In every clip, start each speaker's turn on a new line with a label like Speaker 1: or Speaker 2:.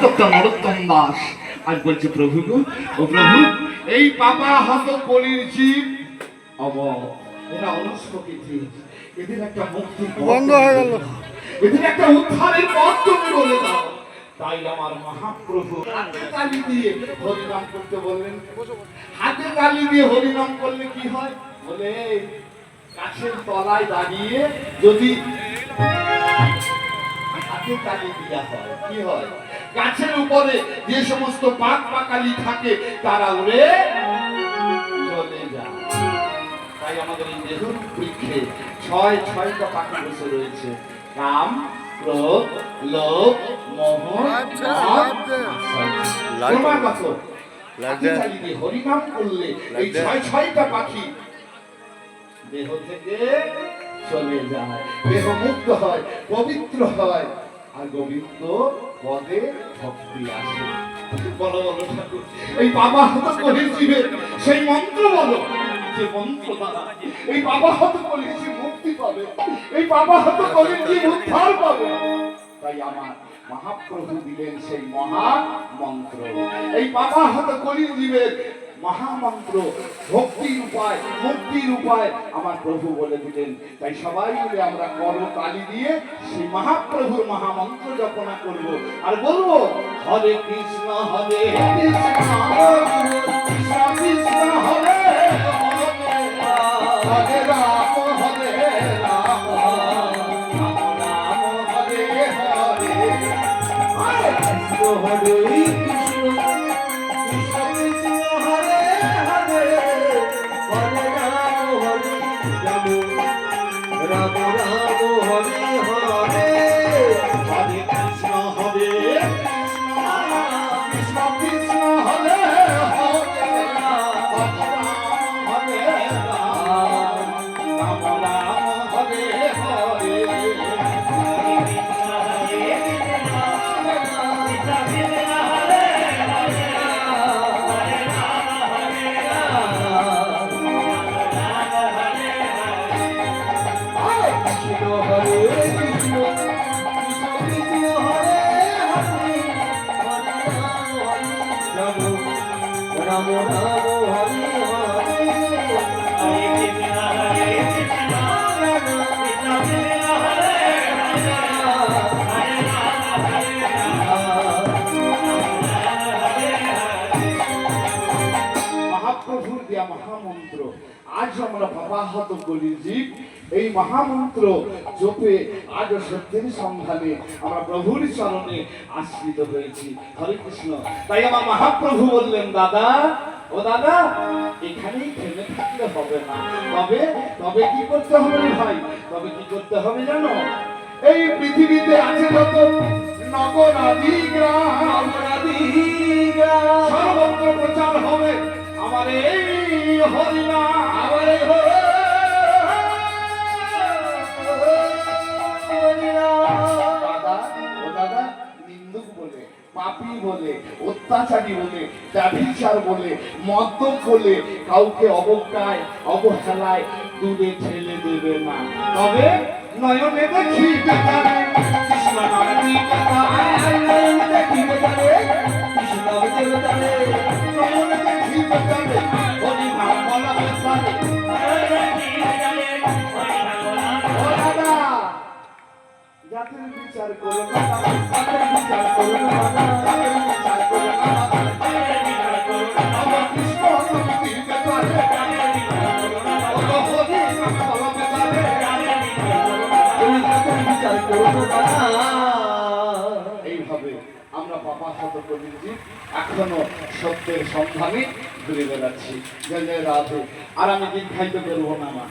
Speaker 1: Doctor নরোত্তম দাস আজ বলছে প্রভু গো, ও প্রভু, এই পাপা হত কলির জীব এরা অলসকে জীব, এদের একটা মুক্তি
Speaker 2: বন্ধ হয়ে গেল,
Speaker 1: এদের একটা উদ্ধারের পথ তুমি বলে দাও। তাই আমার মহাপ্রভু হাতে তালি দিয়ে হরিনাম করতে বললেন। হাতে তালি দিয়ে হরিনাম করলে কি হয় বলে, গাছের তলায় দাঁড়িয়ে যদি হাতে তালি দেওয়া হয় কি হয়, গাছের উপরে যে সমস্ত পাক পাকালি থাকে তারা উড়ে চলে যায়। তাই আমাদের এই দেহুর বৃক্ষে ছয়টা পাখি বসে রয়েছে, কাম, ক্রোধ, লোভ, মোহ, ক্রমাগত হরিনাম করলে এই ছয়টা পাখি দেহ থেকে চলে যায়, দেহ মুক্ত হয়, পবিত্র হয়, আর গোবিন্দ পদে ভক্তি আসে। বলো বলো ঠাকুর, এই বাবা হত কলির জীবের সেই মন্ত্র বলো, যে মন্ত্র দ্বারা এই বাবা হত কলির জীব মুক্তি পাবে, এই বাবা হত কলির জীব উদ্ধার পাবে। তাই আমার মহাপ্রভু দিলেন সেই মহা মন্ত্র, এই বাবা হত কলির জীবের মহামন্ত্র, ভক্তির উপায়, মুক্তির উপায় আমার প্রভু বলে দিলেন। তাই সবাই মিলে আমরা করতালি দিয়ে সেই মহাপ্রভুর মহামন্ত্র জপনা করব আর বলবো, হরে কৃষ্ণ হরে কৃষ্ণ কৃষ্ণ কৃষ্ণ হরে হরে রাম হরে রাম রাম রাম হরে হরে, হরে কৃষ্ণ হরে কৃষ্ণ কৃষ্ণ কৃষ্ণ হরে হরে হরে রাম হরে রাম রাম রাম হরে হরে, হরে কৃষ্ণ হরে কৃষ্ণ কৃষ্ণ কৃষ্ণ হরে হরে হরে রাম হরে রাম রাম রাম হরে হরে, রাম রাম হরে মহাপ্রভুর দেয়া মহামন্ত্র আজ আমরা বাবাহত কলির জীব এই মহামন্ত্র জপে আজ সত্যের সন্ধানে আমরা প্রভুর চরণে আশ্রিত হয়েছি। হরে কৃষ্ণ। তাই আমার মহাপ্রভু বললেন, দাদা ও দাদা, এখানেই থেমে থাকলে হবে না, তবে তবে কি করতে হবে ভাই, তবে কি করতে হবে জানো, এই পৃথিবীতে আছে যত নগর আদি গ্রাম সর্বত্র প্রচার হবে আমার এই হরিনাম, আমার এই দাদা ও দাদা, নিন্দুক বলে, পাপী বলে, অত্যাচারী বলে, ব্যভিচার বলে, মদ্যপ বলে কাউকে অবজ্ঞায় অবহেলায় দূরে ঠেলে দেবে না, তবে নয়নে দেখিবে তারে কৃষ্ণ নাম দিবে তারে, নয়নে দেখিবে তারে কৃষ্ণ নাম দিবে তারে, নয়নে দেখিবে তারে হরি নাম বলাবে তারে, ও দাদা জাতির বিচার করো না, জাতির বিচার করো না, জাতির বিচার করো না, জাতির বিচার করো না, আমার কৃষ্ণ নাম দিবে তারে, ও হরি নাম বলাবে তারে, এইভাবে আমরা পাপা শত করেছি, এখনো সত্যের সন্ধানে ঘুরে বেড়াচ্ছি। জয় জয় রাধে। আর আমি দীর্ঘায়িত করবো না, মা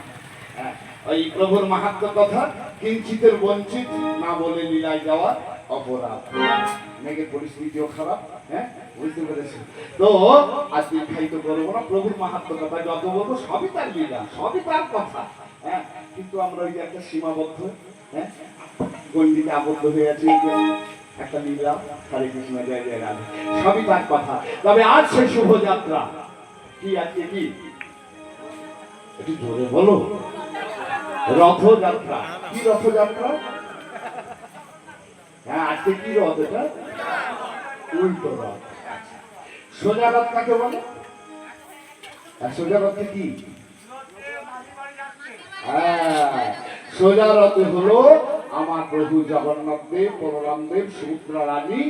Speaker 1: ওই প্রভুর মাহাত্ম্য কথা কিঞ্চিতের বঞ্চিত না বলে লীলায় যাওয়া অপরাধ। মেঘের পরিস্থিতিও খারাপ, হ্যাঁ বুঝতে পেরেছি তো, আজ দীর্ঘায়িত করবো না। প্রভুর মাহাত্ম্য কথা যত বলবো সবই তার লীলা, সবই তার কথা, হ্যাঁ কিন্তু আমরা ওই যে একটা সীমাবদ্ধ, হ্যাঁ গণ্ডিতে আবদ্ধ হয়ে আছি, একটা লীলা। হরে কৃষ্ণ, জয় জয় রাধে, সবই তার কথা। তবে আজ সেই শুভযাত্রা কি, আজকে কি একটু জোরে বলো, রথযাত্রা। কি রথযাত্রা? হ্যাঁ আজকে কি রথ? এটা উল্টো রথ। সোজা রথ কাকে বলে? আর সোজা রথে কি? সোজা রথে হলো আমার প্রভু জগন্নাথ দেব, বলরাম দেব, সুভদ্রা রানী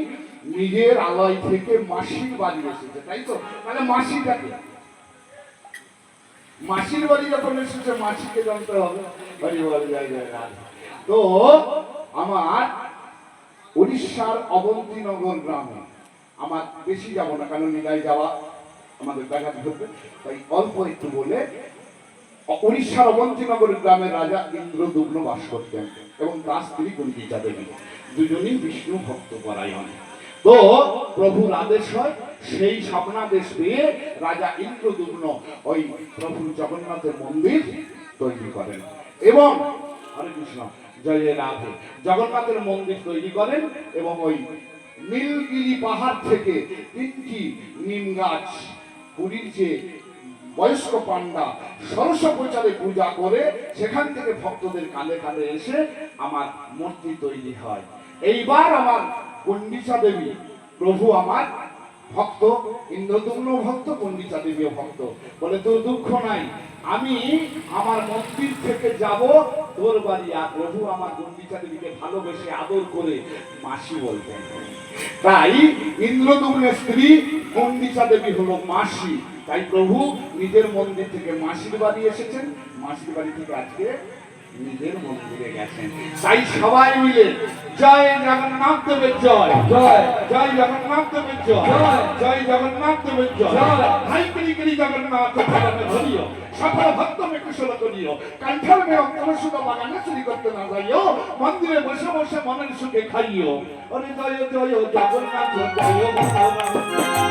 Speaker 1: নিজের আলয় থেকে মাসির বাড়ি এসেছে, তাই তো? মানে মাসিটাকে, মাসির বাড়ি যখন এসেছে মাসিকে জানতে হবে। তো আমার উড়িষ্যার অবন্তীনগর গ্রামে, আমার বেশি যাব না কারণ লীলায় যাওয়া আমাদের ব্যাঘাত ঘটবে, তাই অল্প একটু বলে, উড়িষ্যার অবন্তীনগর গ্রামের রাজা ইন্দ্রদুম্ন বাস করতেন এবং তার স্ত্রী কুন্তিকা দেবী, দুজনই বিষ্ণু ভক্ত পরায়ণ। তো প্রভুর আদেশ হয়, সেই স্বপ্নাদেশ পেয়ে রাজা ইন্দ্রদুম্ন ওই প্রভু জগন্নাথের মন্দির তৈরি করেন এবং হরে কৃষ্ণ জয় রাধে জগন্নাথের মন্দির তৈরি করেন এবং ওই নীলগিরি পাহাড় থেকে 3টি নিম গাছ, পুরীর যে বয়স্ক পান্ডা ষোড়শ প্রচারে পূজা করে সেখান থেকে ভক্তদের কাঁধে কাঁধে এসে আমার মূর্তি তৈরি হয়। এইবার আমার পণ্ডিতা দেবী, প্রভু আমার ভক্ত, ইন্দ্রদুম্ন ভক্ত, পণ্ডিতা দেবীও ভক্ত, বলে তোর দুঃখ নাই, আমি আমার মন্দির থেকে যাব তোর বাড়ি। আর প্রভু আমার পণ্ডিতা দেবীকে ভালোবেসে আদর করে মাসি বলতেন, তাই ইন্দ্রদুম্নের স্ত্রী পণ্ডিতা দেবী হলো মাসি। তাই প্রভু নিজের মন্দির থেকে মাসির বাড়ি এসেছেন, মাসির বাড়ি থেকে আজকে নিজের মন্দিরে গেছেন। তাই সবাই মিলে জয় জগন্নাথ দেবের জয়, জয় জয় জগন্নাথ দেবের জয়, জয় জগন্নাথ দেবের জয়। হাই করি করি জগন্নাথ ধরিও, সকল ভক্ত মে কুশল করিও, কান্ঠার মে অন্তরসুত বাগানে চুরি করতে না যাইও, মন্দিরে বসে বসে মনের সুখে খাইও। অরে জয় জয় জগন্নাথ জয় জয় জগন্নাথ,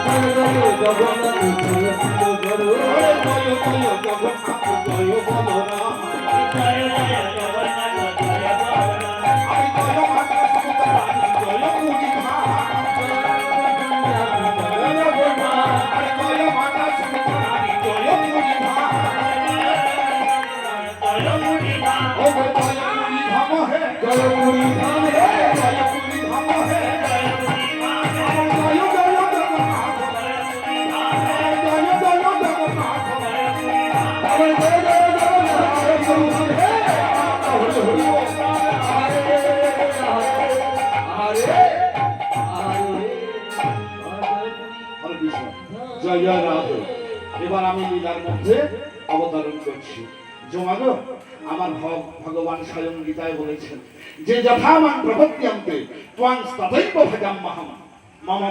Speaker 1: জয় জয় জগন্নাথ জয় বলরাম। জয় জয় রাধে। এবার আমি লীলার মধ্যে অবতরণ করছি। জমাগ আমার ভগবান স্বয়ং গীতায় বলেছেন যে যথামান প্রপদ্যন্তে ত্বাং তথৈব ভজাম্যহম মম